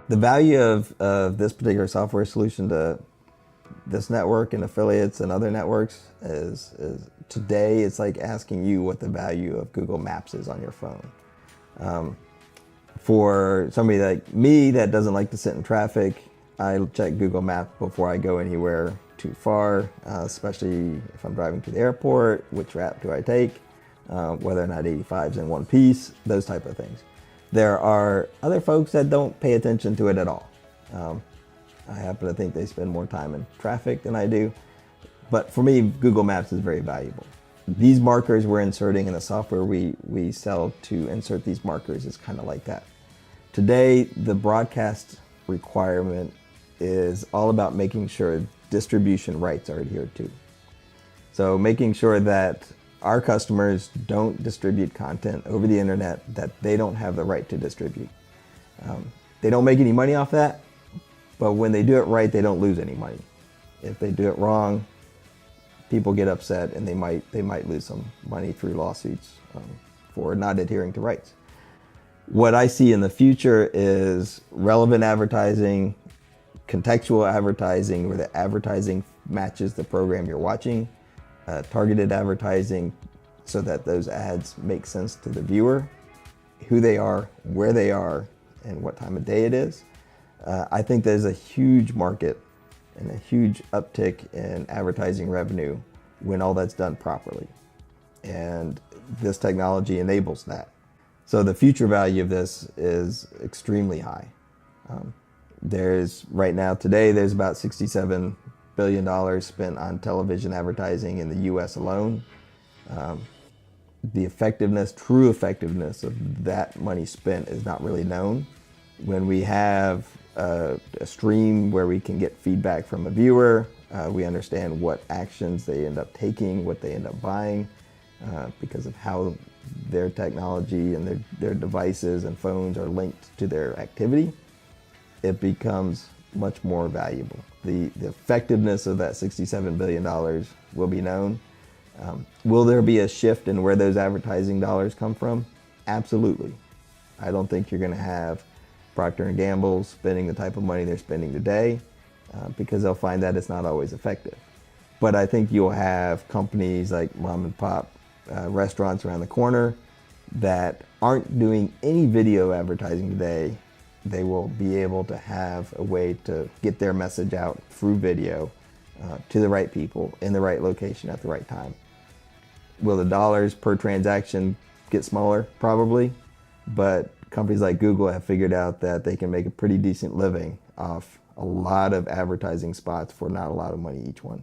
The value of this particular software solution to this network and affiliates and other networks is today it's like asking you what the value of Google Maps is on your phone. For somebody like me that doesn't like to sit in traffic, I check Google Maps before I go anywhere too far, especially if I'm driving to the airport, which route do I take, whether or not 85's in one piece, those type of things. There are other folks that don't pay attention to it at all. I happen to think they spend more time in traffic than I do. But for me, Google Maps is very valuable. These markers we're inserting in the software we sell to insert these markers is kind of like that. Today, the broadcast requirement is all about making sure distribution rights are adhered to. So making sure that our customers don't distribute content over the internet that they don't have the right to distribute. They don't make any money off that, but when they do it right, they don't lose any money. If they do it wrong, people get upset and they might lose some money through lawsuits for not adhering to rights. What I see in the future is relevant advertising, contextual advertising, where the advertising matches the program you're watching, targeted advertising so that those ads make sense to the viewer, who they are, where they are, and what time of day it is. I think there's a huge market and a huge uptick in advertising revenue when all that's done properly. And this technology enables that. So the future value of this is extremely high. Right now, today, there's about $67 billion spent on television advertising in the US alone. The effectiveness, true effectiveness of that money spent is not really known. When we have a stream where we can get feedback from a viewer, we understand what actions they end up taking, what they end up buying, because of how their technology and their devices and phones are linked to their activity. It becomes much more valuable. The effectiveness of that $67 billion will be known. Will there be a shift in where those advertising dollars come from? Absolutely. I don't think you're going to have Procter & Gamble spending the type of money they're spending today because they'll find that it's not always effective. But I think you'll have companies like mom and pop restaurants around the corner that aren't doing any video advertising today. They will be able to have a way to get their message out through video to the right people in the right location at the right time. Will the dollars per transaction get smaller? Probably, but companies like Google have figured out that they can make a pretty decent living off a lot of advertising spots for not a lot of money each one.